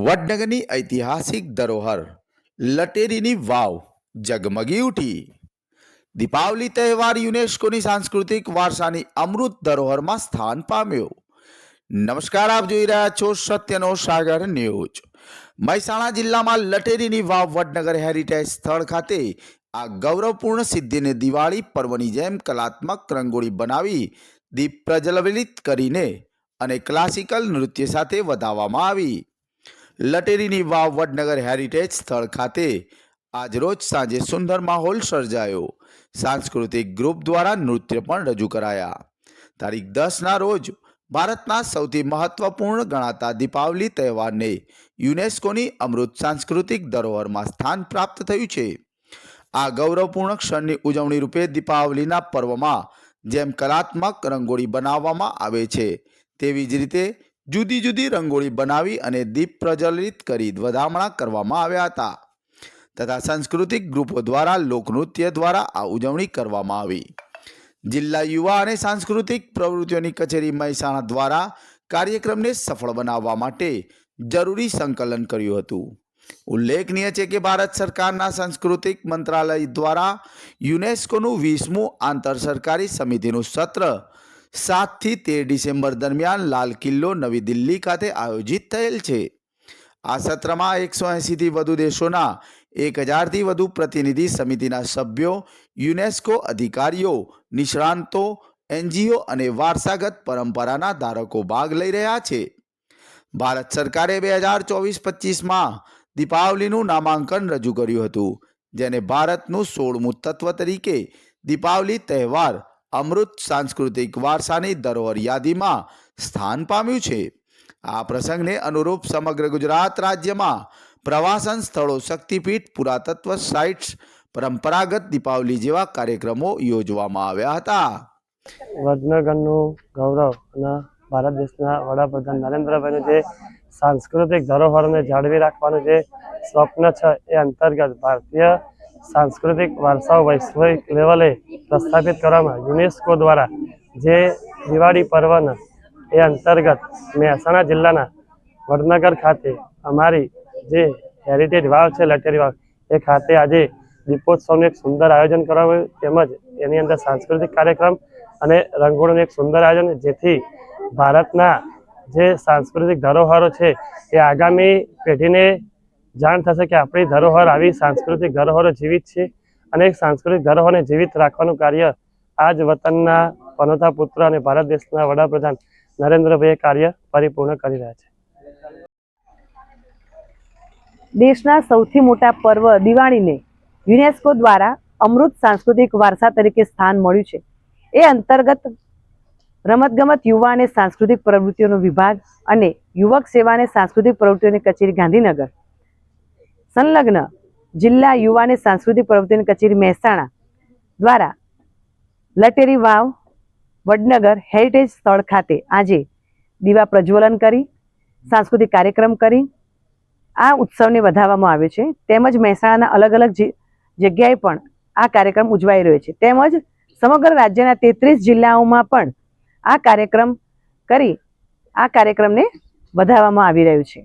વડનગરની ઐતિહાસિક ધરોહર લટેરીની વાવ જગમગી ઉઠી। દીપાવલી તહેવાર યુનેસ્કોની સાંસ્કૃતિક વારસાની અમૃત ધરોહરમાં સ્થાન પામ્યો। નમસ્કાર, આપ જોઈ રહ્યા છો સત્યનો સાગર ન્યૂઝ। મહેસાણા જિલ્લામાં લટેરીની વાવ વડનગર હેરિટેજ સ્થળ ખાતે આ ગૌરવપૂર્ણ સિદ્ધિને દિવાળી પર્વની જેમ કલાત્મક રંગોળી બનાવી દીપ પ્રજ્વલિત કરીને અને ક્લાસિકલ નૃત્ય સાથે વધાવવામાં આવી। લટેરીની વાવ વડનગર હેરિટેજ સ્થળ ખાતે આજરોજ સાંજે સુંદર માહોલ સર્જાયો। सांस्कृतिक ग्रुप द्वारा नृत्य पण रजू कराया। तारीख 10 रोज भारतना सौथी महत्वपूर्ण गणाता दीपावली तहेवार ने यूनेस्कोनी अमृत सांस्कृतिक धरोहर में स्थान प्राप्त थयुं छे। आ गौरवपूर्ण क्षणनी उजवणी रूपे दीपावलीना पर्वमां जेम कलात्मक रंगोળી बनाववामां आवे छे तेवी ज रीते जुदी जुदी रंगोળી बनावी अने दीप प्रज्वलित करी વધામણા કરવામાં આવ્યા હતા तथा सांस्कृतिक ग्रुपो द्वारा लोकनृत्य द्वारा आ उजवणी करवामां आवी। जिल्ला युवा अने सांस्कृतिक प्रवृत्तिओनी कचेरी महेसाणा द्वारा कार्यक्रमने सफल बनाववा माटे जरूरी संकलन कर्युं हतुं। उल्लेखनीय है कि भारत सरकारना सांस्कृतिक मंत्रालय द्वारा यूनेस्कोनुं 20मुं आंतर सरकारी समितिनुं सत्र 7 થી 13 डिसेम्बर दरमियान लाल किल्लो नवी दिल्ली खाते आयोजित थयेल छे। आ सत्र में 180 थी वधु देशों 1000 थी वधु प्रतिनिधि समितिना सभ्यों, यूनेस्को अधिकारीओ, निष्णांतो, एनजीओ अने वारसागत परंपराना धारकों भाग लई रह्या छे। भारत सरकारे 2024-25 में दीपावलीनुं नामांकन रजू कर्युं हतुं, जेने भारतनुं 16मुं तत्व तरीके दीपावली तहेवार अमृत सांस्कृतिक वारसानी धरोहर यादी में स्थान पाम्युं छे। आ प्रसंगने अनुरूप समग्र गुजरात राज्य में प्रवासन स्थलों, शक्तिपीठ, पुरातत्व साइट्स, परंपरागत दीपावली जेवा कार्यक्रमों योजवामां आव्या हता। वडनगरनुं गौरव अने भारत देशना वडाप्रधान नरेन्द्रभाईनुं जे सांस्कृतिक धरोहरने जाळवी राखवानुं जे स्वप्न छे ए अंतर्गत भारतीय सांस्कृतिक वारसाओ वैश्विक लेवले प्रस्थापित करवामां यूनेस्को द्वारा जे दिवाળી पर्वना ए अंतर्गत महेसाणा जिल्लाना वडनगर खाते अमारी जे हेरिटेज वाव छे लटेरी वाव ए खाते आज दीपोत्सवનું एक सुंदर आयोजन करवामां આવ્યું તેમજ એની અંદર सांस्कृतिक कार्यक्रम અને રંગોળીનું એક સુંદર આયોજન જેથી ભારતના જે સાંસ્કૃતિક ધરોહરો છે એ આગામી પેઢીને જાણ થશે કે આપણી ધરોહર આવી સાંસ્કૃતિક ધરોહરો જીવિત છે અને સાંસ્કૃતિક ધરોહરને જીવિત રાખવાનું કાર્ય આજ વતનના પનોતા પુત્ર અને ભારત દેશના વડાપ્રધાન નરેન્દ્રભાઈ કાર્ય પરિપૂર્ણ કરી રહ્યા છે। देशना सौथी मोटा पर्व दिवाળી ने यूनेस्को द्वारा अमृत सांस्कृतिक वारसा तरीके स्थान मळ्युं छे। ए अंतर्गत रमतगमत युवा अने सांस्कृतिक प्रवृत्तिओनो विभाग अने युवक सेवा अने सांस्कृतिक प्रवृत्तिओनी कचेरी गांधीनगर संलग्न जिल्ला युवा अने सांस्कृतिक प्रवृत्तिओनी कचेरी महेसाणा द्वारा लटेरी वाव वडनगर हेरिटेज स्थळ खाते आजे दीवा प्रज्वलन करी सांस्कृतिक कार्यक्रम करी आ उत्सवने વધાવવામાં આવ્યો છે। તેમજ મહેસાણાના અલગ અલગ જગ્યાએ પણ આ કાર્યક્રમ ઉજવાઈ રહ્યો છે। તેમજ સમગ્ર રાજ્યના 33 જિલ્લાઓમાં પણ આ કાર્યક્રમ કરી આ કાર્યક્રમને વધાવવામાં આવી રહ્યો છે।